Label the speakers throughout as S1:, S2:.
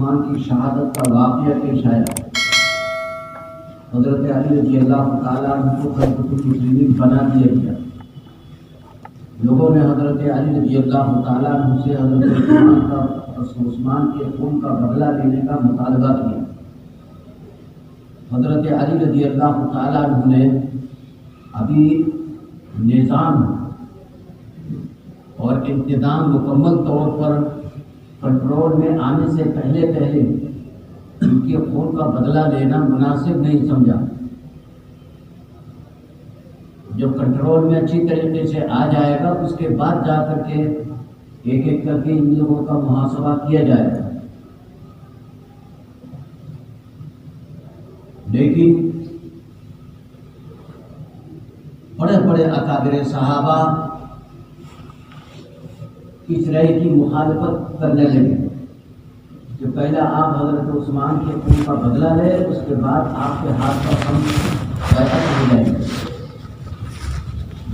S1: عثمان کی شہادت کا واقعہ پیش آیا۔ حضرت علی رضی اللہ تعالیٰ عنہ کو خلیفۃ المسلمین بنا دیا گیا۔ لوگوں نے حضرت علی رضی اللہ تعالیٰ عنہ سے حضرت عثمان کے خون کا بدلہ لینے کا مطالبہ کیا۔ حضرت علی رضی اللہ تعالیٰ عنہ نے ابھی نظام اور انتظام مکمل طور پر کنٹرول میں آنے سے پہلے ان کے خون کا بدلہ لینا مناسب نہیں سمجھا۔ جب کنٹرول میں اچھی طریقے سے آ جائے گا اس کے بعد جا کر کے ایک ایک کر کے ان لوگوں کا محاسبہ کیا جائے گا۔ لیکن بڑے بڑے اکابر صحابہ اس رائے کی مخالفت کرنے لگے کہ پہلے آپ حضرت عثمان کے خون کا بدلہ لیں، اس کے بعد آپ کے ہاتھ پر ہم بیعت ہو جائیں گے۔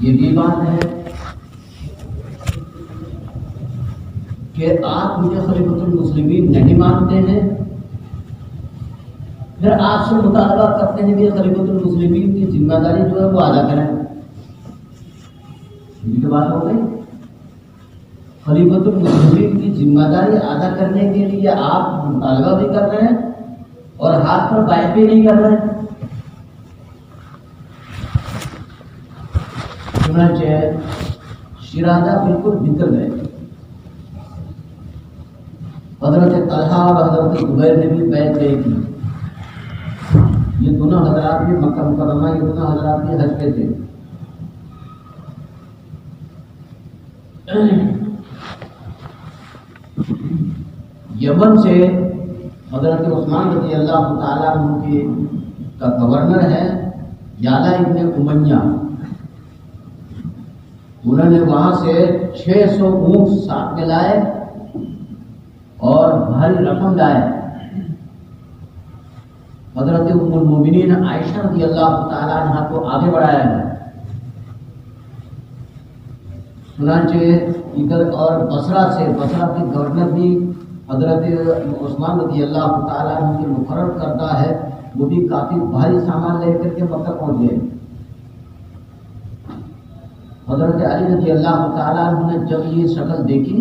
S1: یہ بھی بات ہے کہ آپ مجھے خلیفۃ المسلمین نہیں مانتے ہیں، پھر آپ سے مطالبہ کرتے ہیں کہ خلیفۃ المسلمین کی ذمہ داری جو ہے وہ ادا کریں۔ یہ تو بات ہو گئی۔ خلیفۃ المسلمین کی ذمہ داری ادا کرنے کے لیے آپ مطالبہ بھی کر رہے ہیں اور ہاتھ پر بیعت بھی نہیں کر رہے ہیں۔ چنانچہ شیرازہ بالکل بکھر گئے۔ حضرت طلحہ اور حضرت زبیر نے بھی بیعت نہیں کی۔ یہ دونوں حضرات بھی مکہ مکرمہ، یہ دونوں حضرات بھی حج پہ تھے۔ یمن سے حضرت عثمان رضی اللہ تعالیٰ عنہ کا گورنر ہے یعلا ابن امیہ، انہوں نے وہاں سے 600 اونٹ ساتھ میں لائے اور بھاری رقم لائے۔ حضرت ام المومنین عائشہ رضی اللہ تعالیٰ عنہ کو آگے بڑھایا گیا۔ چنانچہ ادھر اور بصرہ کے گورنر بھی حضرت عثمان رضی اللہ تعالیٰ عنہ کے مقرر کردہ ہے، وہ بھی کافی بھاری سامان لے کر کے مکہ پہنچ گئے۔ حضرت علی رضی اللہ تعالیٰ عنہ نے جب یہ شکل دیکھی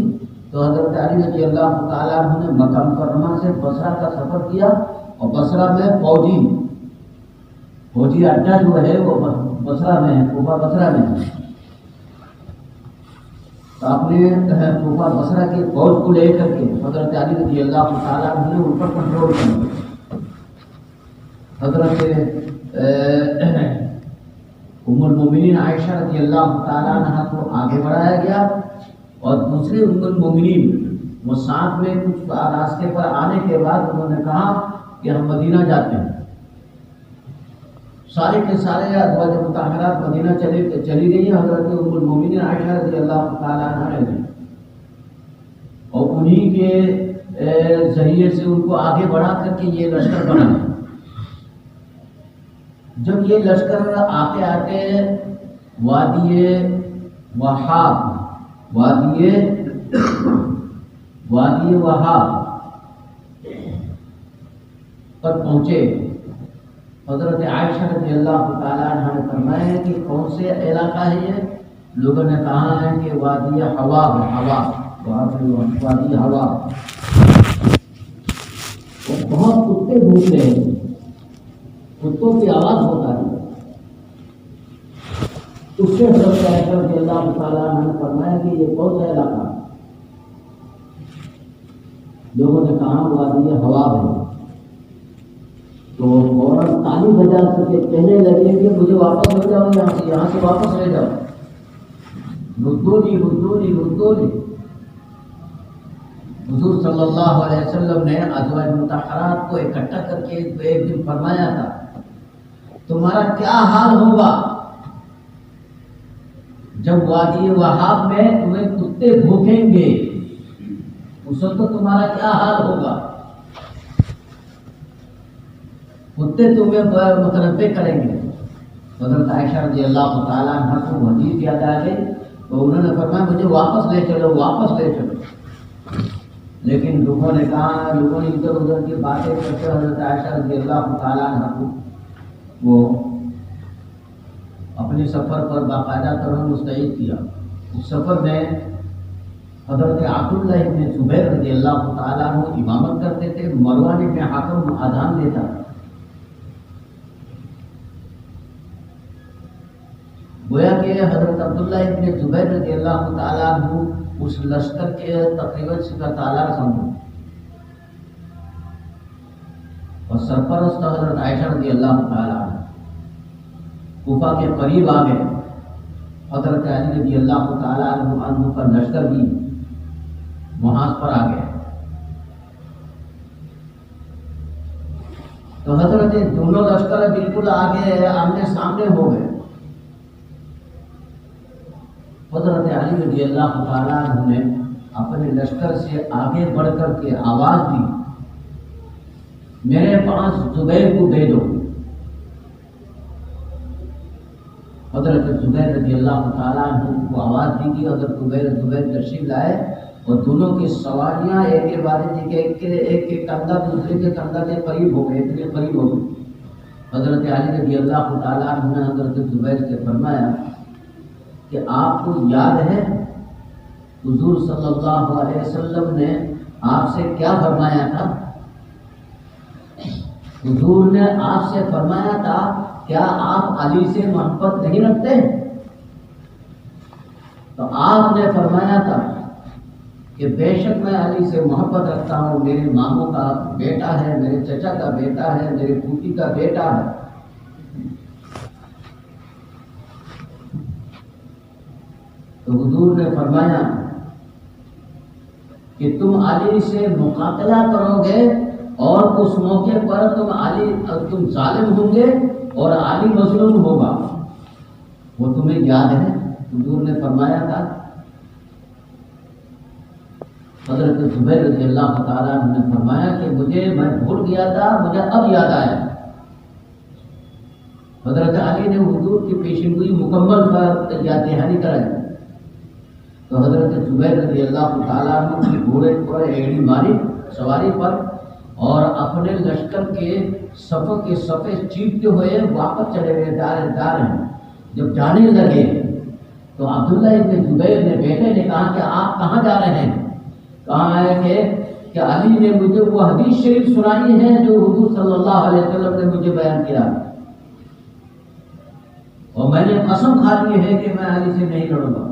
S1: تو حضرت علی رضی اللہ تعالیٰ عنہ نے مکہ مکرمہ سے بصرہ کا سفر کیا، اور بصرہ میں فوجی اڈا جو ہے وہ بصرہ میں ہے، کوفہ بصرہ میں ہے۔ تو اپنے کوفہ بصرہ کی فوج کو لے کر کے حضرت علی رضی اللہ تعالیٰ عنہ نے ان پر کنٹرول کیا۔ حضرت ام المومنین عائشہ رضی اللہ تعالیٰ عنہ کو آگے بڑھایا گیا، اور دوسرے ام المومنین وہ ساتھ میں کچھ راستے پر آنے کے بعد انہوں نے کہا کہ ہم مدینہ جاتے ہیں۔ سارے کے سارے ازواج مطہرات مدینہ چلی گئی، حضرت ام المومنین عائشہ رضی اللہ تعالیٰ عنہ رہ گئی، اور انہی کے ذریعے سے ان کو آگے بڑھا کر کے یہ لشکر بنا۔ جب یہ لشکر آتے وادی وہاب پر پہنچے، حضرت عائشہ رضی اللہ تعالیٰ عنہ نے فرمایا کہ کون سے علاقہ ہے یہ؟ لوگوں نے کہا ہے کہ وادی حواب ہے، وادی حواب۔ اور بہت کتے بھوک رہے ہیں، کتوں کی آواز ہوتا ہے۔ اس سے حضرت عائشہ رضی اللہ تعالیٰ عنہ نے فرمایا کہ یہ کون سا علاقہ؟ لوگوں نے کہا وادی حواب ہے۔ تو فوراً تالی بجا کر کے کہنے لگے کہ مجھے واپس لے جاؤ، یہاں سے واپس لے جاؤ، ردونی۔ حضور صلی اللہ علیہ وسلم نے ازواج مطہرات کو اکٹھا کر کے ایک دن فرمایا تھا تمہارا کیا حال ہوگا جب وادی وہاب میں تمہیں کتے بھوکیں گے، اس وقت تمہارا کیا حال ہوگا؟ کتے تمہیں متنبع کریں گے۔ حضرت عائشہ رضی اللہ تعالیٰ عنہ کو حدیث یاد آ گئی تو انہوں نے فرمایا مجھے واپس لے چلو۔ لیکن لوگوں نے کہا، لوگوں نے ادھر ادھر کی باتیں کرتے حضرت عائشہ رضی اللہ تعالیٰ عنہ کو وہ اپنے سفر پر باقاعدہ طور مستعد کیا۔ اس سفر میں حضرت عبداللہ ابن زبیر رضی اللہ تعالیٰ عنہ امامت کرتے تھے، مروان ابن حکم اذان دیتا تھا۔ گویا کہ حضرت عبداللہ ابن زبیر رضی اللہ تعالیٰ عنہ اس لشکر کے تقریباً سالار سمجھو، اور سرپرست حضرت عائشہ رضی اللہ تعالیٰ عنہ کوفہ کے قریب آ گئے۔ حضرت علی رضی اللہ تعالیٰ عنہ کا لشکر بھی محاذ پر آ گیا، تو حضرت دونوں لشکر بالکل آگے آمنے سامنے ہو گئے۔ حضرت علی رضی اللہ تعالیٰ عنہ نے اپنے لشکر سے آگے بڑھ کر کے آواز دی، میرے پاس زبیر کو دے دو۔ حضرت زبیر رضی اللہ تعالیٰ عنہ کو آواز دی کہ حضرت زبیر تشریف لائے، اور دونوں کی سواریاں ایک کے بعد ایک کندھا دوسرے کے کندھا کے قریب ہو گئے، اتنے قریب ہو گئے۔ حضرت علی رضی اللہ تعالیٰ عنہ نے حضرت زبیر سے فرمایا کہ آپ کو یاد ہے حضور صلی اللہ علیہ وسلم نے آپ سے کیا فرمایا تھا؟ حضور نے آپ سے فرمایا تھا کیا آپ علی سے محبت نہیں رکھتے؟ تو آپ نے فرمایا تھا کہ بے شک میں علی سے محبت رکھتا ہوں، میرے ماموں کا بیٹا ہے، میرے چچا کا بیٹا ہے، میرے پھوپھی کا بیٹا ہے۔ تو حضور نے فرمایا کہ تم علی سے مقابلہ کرو گے اور اس موقع پر تم ظالم ہوں گے اور علی مظلوم ہوگا، وہ تمہیں یاد ہے؟ حضور نے فرمایا تھا۔ حضرت زبیر رضی اللہ تعالیٰ عنہ نے فرمایا کہ میں بھول گیا تھا، مجھے اب یاد آیا۔ حضرت علی نے حضور کی پیشنگوئی مکمل دہانی کرائی، تو حضرت زبیر رضی اللہ تعالیٰ عنہ کی گھوڑے پر ایڑی ماری سواری پر، اور اپنے لشکر کے صفے چیرتے ہوئے واپس چلے گئے، جا رہے ہیں۔ جب جانے لگے تو عبداللہ ابن زبیر نے بیٹے نے کہا کہ آپ کہاں جا رہے ہیں؟ کہا ہے کہ علی نے مجھے وہ حدیث شریف سنائی ہے جو حضور صلی اللہ علیہ وسلم نے مجھے بیان کیا، اور میں نے قسم کھا لی ہے کہ میں علی سے نہیں لڑوں گا۔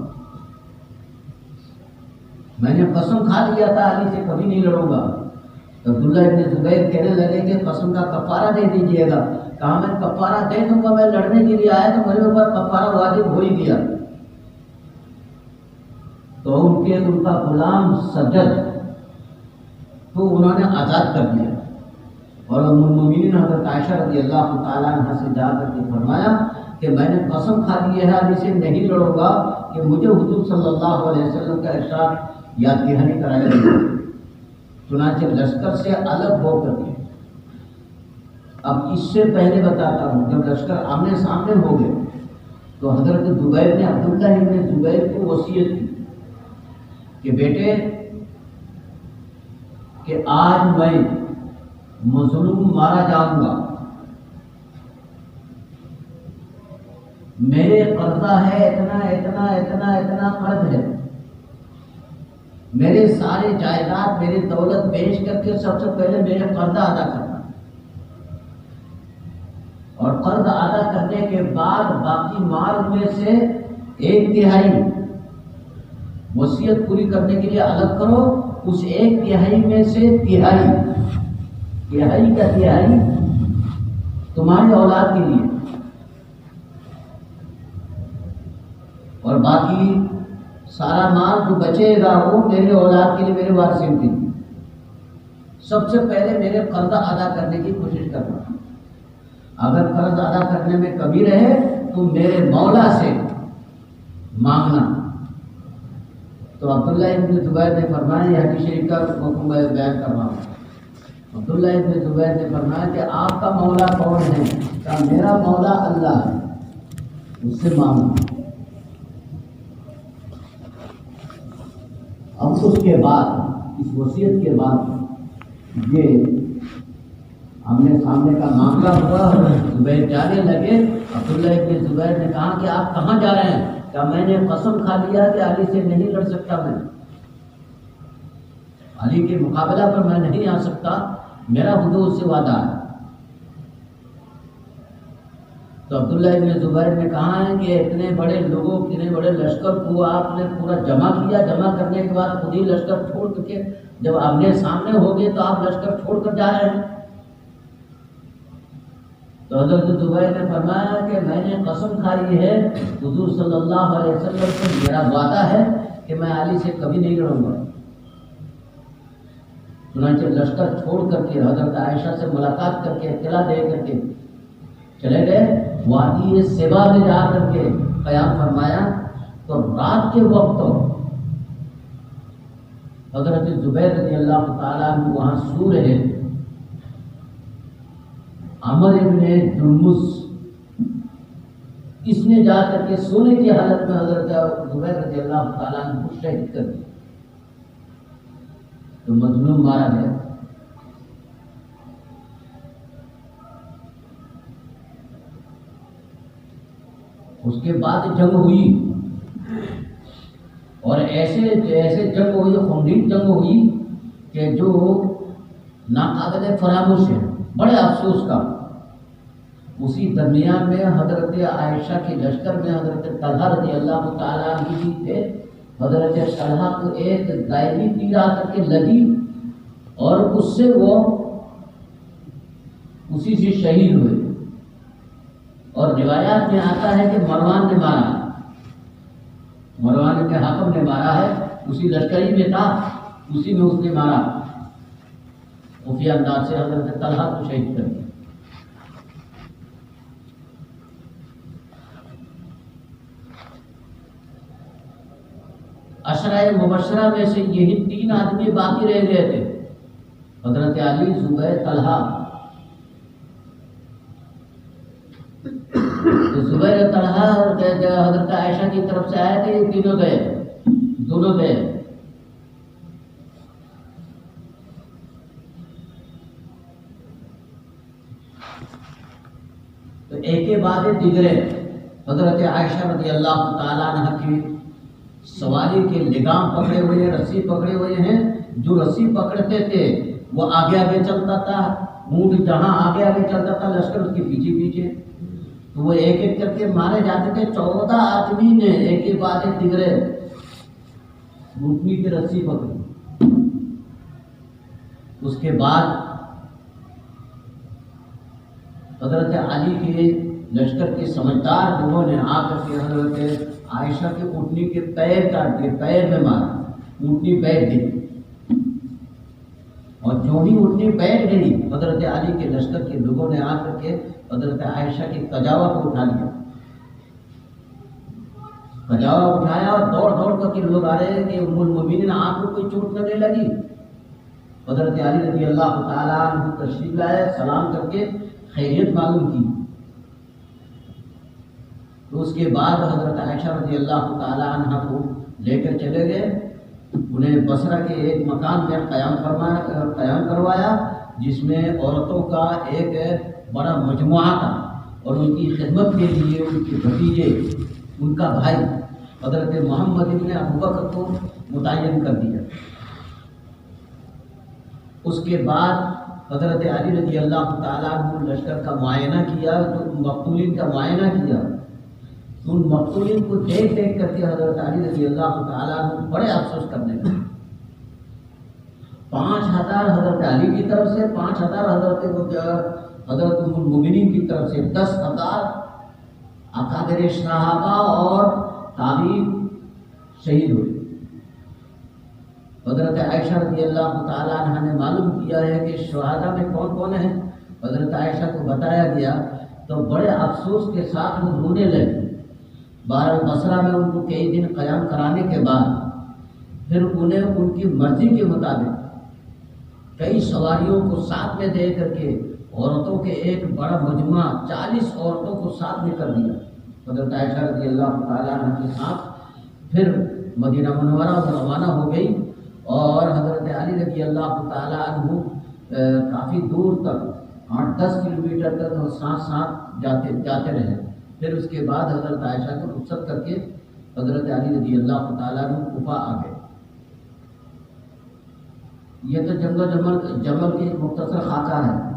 S1: میں نے قسم کھا لیا تھا علی سے کبھی نہیں لڑوں گا۔ تو عبداللہ ابن زبیر کہنے لگے کہ قسم کا کفارہ دے دیجئے گا۔ کہا میں کفارہ دے دوں گا، میں لڑنے کے لیے آیا تو میرے اوپر کفارہ واجب ہو ہی گیا۔ تو ان کا غلام سجد تو انہوں نے آزاد کر دیا، اور ام المؤمنین حضرت عائشہ رضی اللہ تعالیٰ عنہ سے جا کر کے فرمایا کہ میں نے قسم کھا لی ہے علی سے نہیں لڑوں گا، کہ مجھے حضور صلی اللہ علیہ وسلم کا ارشاد یاد دہانی کرایا گیا۔ چنانچہ لشکر سے الگ ہو کر کے، اب اس سے پہلے بتاتا ہوں، جب لشکر آمنے سامنے ہو گئے تو حضرت زبیر نے عبداللہ ابن زبیر کو وصیت کی کہ بیٹے کہ آج میں مظلوم مارا جاؤں گا، میرے قرضہ ہے اتنا اتنا اتنا اتنا قرض ہے، میرے سارے جائیداد میری دولت بیچ کر کے سب سے پہلے میرے قرضہ ادا کرنا، اور قرض ادا کرنے کے بعد باقی مال میں سے 1/3 وصیت پوری کرنے کے لیے الگ کرو، اس 1/3 میں سے تہائی کا تہائی تمہاری اولاد کے لیے، اور باقی سارا مال جو بچے گا وہ میرے اولاد کے لیے، میرے وارثین کے لیے۔ سب سے پہلے میرے قرض ادا کرنے کی کوشش کرنا، اگر قرض ادا کرنے میں کمی رہے تو میرے مولا سے مانگنا۔ تو عبداللہ ابن زبیر نے فرمایا، یہ حدیث شریف کا حکم میں بیان کر رہا ہوں، عبداللہ ابن زبیر نے فرمایا کہ آپ کا مولا کون ہے؟ کہ میرا مولا اللہ ہے، اس سے مانگنا۔ اب اس کے بعد اس وصیت کے بعد یہ آمنے سامنے کا معاملہ ہوا. زبیر جانے لگے. عبداللہ ابن زبیر نے کہا کہ آپ کہاں جا رہے ہیں؟ کہا میں نے قسم کھا لیا کہ علی سے نہیں لڑ سکتا، میں علی کے مقابلہ پر میں نہیں آ سکتا، میرا حضور سے وعدہ ہے. تو عبداللہ ابن زبیر نے کہا ہے کہ اتنے بڑے لوگوں، اتنے بڑے لشکر کو آپ نے پورا جمع کیا، جمع کرنے کے بعد خود ہی لشکر چھوڑ کر کے جب آمنے سامنے ہو گئے تو آپ لشکر چھوڑ کر جا رہے ہیں. تو حضرت زبیر نے فرمایا کہ میں نے قسم کھائی ہے حضور صلی اللہ علیہ وسلم سے، میرا وعدہ ہے کہ میں علی سے کبھی نہیں لڑوں گا. چنانچہ لشکر چھوڑ کر کے حضرت عائشہ سے ملاقات کر کے اطلاع دے کر کے چلے گئے. وادی سبا میں جا کر کے قیام فرمایا. تو رات کے وقت حضرت زبیر رضی اللہ تعالیٰ عنہ وہاں سو رہے. عمر ابن جرمس اس نے جا کر کے سونے کی حالت میں حضرت زبیر رضی اللہ تعالیٰ عنہ کو شہید کر دیا. تو مظلوم مارا گیا. اس کے بعد جنگ ہوئی اور ایسے جنگ ہوئی، خندق جنگ ہوئی کہ جو ناقابل فراموش ہے، بڑے افسوس کا. اسی درمیان میں حضرت عائشہ کے لشکر میں حضرت طلحہ رضی اللہ تعالیٰ عنہ بھی تھے. حضرت طلحہ کو ایک دائمی تیر آ کر کے لگی اور اس سے وہ اسی سے شہید ہوئے. اور روایات میں آتا ہے کہ مروان نے مارا، مروان کے حاکم نے مارا ہے، اسی لشکری میں تھا، اسی میں اس نے مارا. خفیہ انداز سے حضرت طلحہ کو شہید کر دیا. عشرہ مبشرہ میں سے یہی 3 آدمی باقی رہ گئے تھے، حضرت علی، زبیر، طلحہ. تو زبیر، طلحہ اور حضرت عائشہ کی طرف سے آئے تھے، یہ تینوں گئے، دونوں گئے. تو ایک کے بعد دیگرے حضرت عائشہ رضی اللہ تعالیٰ عنہ کی سواری کے لگام پکڑے ہوئے، رسی پکڑے ہوئے ہیں. جو رسی پکڑتے تھے وہ آگے آگے چلتا تھا، اونٹ جہاں آگے آگے چلتا تھا لشکر اس کے پیچھے پیچھے. تو وہ ایک ایک کر کے مارے جاتے تھے. 14 آدمی نے ایک کے بعد ایک دیگرے گھٹنی کی رسی پکڑی. اس کے بعد حضرت علی کے لشکر کے سمجھدار لوگوں نے آ کر کے حضرت عائشہ کے اونٹنی کے پیر کاٹ دیے، پیر میں مارا، اونٹنی بیٹھ گئی. اور جو ہی اونٹنی بیٹھ گئی حضرت علی کے لشکر کے لوگوں نے آ کر کے حضرت عائشہ کی کجاوا کو اٹھا لیا. کجاوا اٹھایا اور دوڑ دوڑ کر کے لوگ آ رہے ہیں کہ ام المؤمنین آپ کو کوئی چوٹ لگنے لگی. حضرت علی رضی اللہ تعالیٰ عنہ تشریف لائے، سلام کر کے خیریت معلوم کی. تو اس کے بعد حضرت عائشہ رضی اللہ تعالیٰ عنہ کو لے کر چلے گئے. انہیں بصرہ کے ایک مکان میں قیام کروایا جس میں عورتوں کا ایک بڑا مجموعہ تھا. اور ان کی خدمت کے لیے ان کے بھتیجے، ان کا بھائی حضرت محمد ابن ابوبکر کو متعین کر دیا. اس کے بعد حضرت علی رضی اللہ تعالیٰ عنہ لشکر کا معائنہ کیا، تو مقتولین کا معائنہ کیا. ان مقتولین کو دیکھ دیکھ کر کے حضرت علی رضی اللہ تعالیٰ عنہ بڑے افسوس کرنے لگے. 5000 حضرت علی کی طرف سے، 5000 حضرت ام المؤمنین کی طرف سے، 10,000 اکابر صحابہ اور تابعین شہید ہوئے. حضرت عائشہ رضی اللہ تعالیٰ عنہ نے معلوم کیا ہے کہ شہداء میں کون کون ہیں. حضرت عائشہ کو بتایا گیا تو بڑے افسوس کے ساتھ وہ رونے لگے. بہرحال بصرہ میں ان کو کئی دن قیام کرانے کے بعد پھر انہیں ان کی مرضی کے مطابق کئی سواریوں کو ساتھ میں دے کر کے عورتوں کے ایک بڑا مجموعہ 40 عورتوں کو ساتھ میں کر دیا. حضرت عائشہ رضی اللہ تعالیٰ عنہ کے ساتھ پھر مدینہ منورہ میں روانہ ہو گئی. اور حضرت علی رضی اللہ تعالیٰ عنہ کافی دور تک 8-10 کلومیٹر تک وہ ساتھ جاتے رہے. پھر اس کے بعد حضرت عائشہ کو رخصت کر کے حضرت علی رضی اللہ تعالیٰ عنہ کوفہ آ گئے. یہ تو جنگ و جمل کی ایک مختصر خاکہ ہے.